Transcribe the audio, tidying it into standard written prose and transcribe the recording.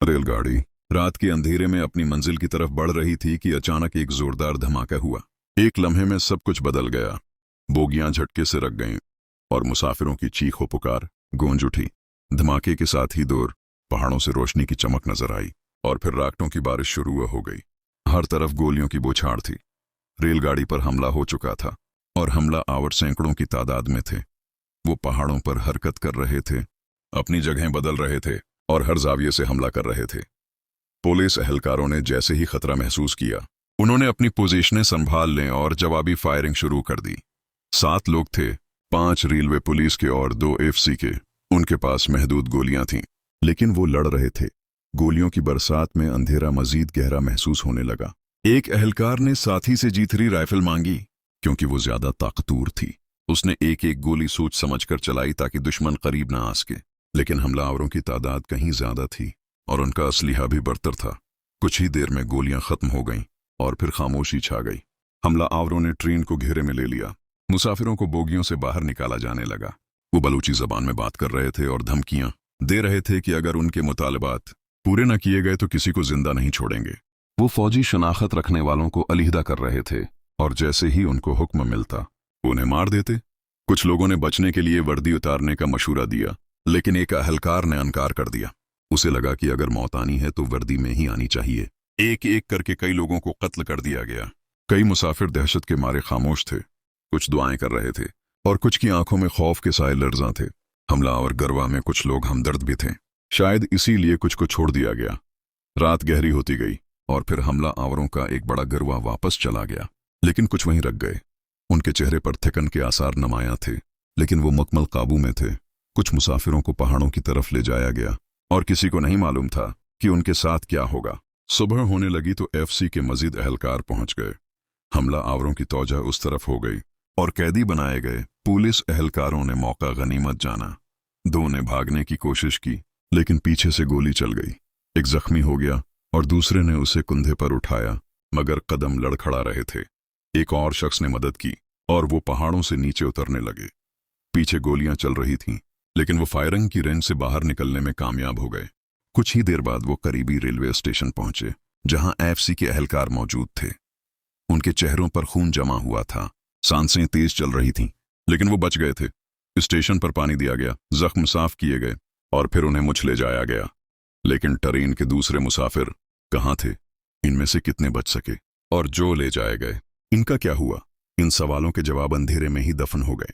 रेलगाड़ी रात के अंधेरे में अपनी मंजिल की तरफ बढ़ रही थी कि अचानक एक जोरदार धमाका हुआ। एक लम्हे में सब कुछ बदल गया। बोगियां झटके से रख गईं और मुसाफिरों की चीखों पुकार गूंज उठी। धमाके के साथ ही दूर पहाड़ों से रोशनी की चमक नजर आई और फिर राकटों की बारिश शुरू हो गई। हर तरफ गोलियों की बौछार थी। रेलगाड़ी पर हमला हो चुका था और हमला आवर सैकड़ों की तादाद में थे। वो पहाड़ों पर हरकत कर रहे थे, अपनी जगहें बदल रहे थे और हर जाविये से हमला कर रहे थे। पुलिस एहलकारों ने जैसे ही खतरा महसूस किया, उन्होंने अपनी पोजीशनें संभाल लें और जवाबी फायरिंग शुरू कर दी। 7 लोग थे, 5 रेलवे पुलिस के और 2 FC के। उनके पास महदूद गोलियां थीं, लेकिन वो लड़ रहे थे। गोलियों की बरसात में अंधेरा मजीद गहरा महसूस होने लगा। एक एहलकार ने साथी से G3 राइफल मांगी क्योंकि वो ज्यादा ताकतवर थी। उसने एक एक गोली सोच समझकर चलाई ताकि दुश्मन करीब ना आ सके। लेकिन हमलावरों की तादाद कहीं ज्यादा थी और उनका असलिहा भी बरतर था। कुछ ही देर में गोलियां खत्म हो गईं और फिर खामोशी छा गई। हमलावरों ने ट्रेन को घेरे में ले लिया। मुसाफिरों को बोगियों से बाहर निकाला जाने लगा। वो बलूची जबान में बात कर रहे थे और धमकियां दे रहे थे कि अगर उनके मुतालबात पूरे न किए गए तो किसी को जिंदा नहीं छोड़ेंगे। वो फौजी शनाख्त रखने वालों को अलहदा कर रहे थे और जैसे ही उनको हुक्म मिलता उन्हें मार देते। कुछ लोगों ने बचने के लिए वर्दी उतारने का मशूरा दिया, लेकिन एक अहलकार ने इनकार कर दिया। उसे लगा कि अगर मौत आनी है तो वर्दी में ही आनी चाहिए। एक एक करके कई लोगों को कत्ल कर दिया गया। कई मुसाफिर दहशत के मारे खामोश थे, कुछ दुआएं कर रहे थे और कुछ की आंखों में खौफ के साए लर्जा थे। हमला और गरवा में कुछ लोग हमदर्द भी थे, शायद इसीलिए कुछ को छोड़ दिया गया। रात गहरी होती गई और फिर हमला आवरों का एक बड़ा गरवा वापस चला गया, लेकिन कुछ वहीं रख गए। उनके चेहरे पर थकन के आसार नमाया थे, लेकिन वो मुकम्मल काबू में थे। कुछ मुसाफिरों को पहाड़ों की तरफ ले जाया गया और किसी को नहीं मालूम था कि उनके साथ क्या होगा। सुबह होने लगी तो FC के मजीद एहलकार पहुंच गए। हमला आवरों की तौजा उस तरफ हो गई और कैदी बनाए गए। पुलिस एहलकारों ने मौका गनीमत जाना। 2 ने भागने की कोशिश की, लेकिन पीछे से गोली चल गई। एक जख्मी हो गया और दूसरे ने उसे कंधे पर उठाया, मगर कदम लड़खड़ा रहे थे। एक और शख्स ने मदद की और वो पहाड़ों से नीचे उतरने लगे। पीछे गोलियां चल रही थीं, लेकिन वो फायरिंग की रेंज से बाहर निकलने में कामयाब हो गए। कुछ ही देर बाद वो करीबी रेलवे स्टेशन पहुंचे, जहां FC के एहलकार मौजूद थे। उनके चेहरों पर खून जमा हुआ था, सांसें तेज चल रही थीं, लेकिन वो बच गए थे। स्टेशन पर पानी दिया गया, जख्म साफ किए गए और फिर उन्हें मुछ ले जाया गया। लेकिन ट्रेन के दूसरे मुसाफिर कहाँ थे? इनमें से कितने बच सके और जो ले जाए गए, इनका क्या हुआ? इन सवालों के जवाब अंधेरे में ही दफन हो गए।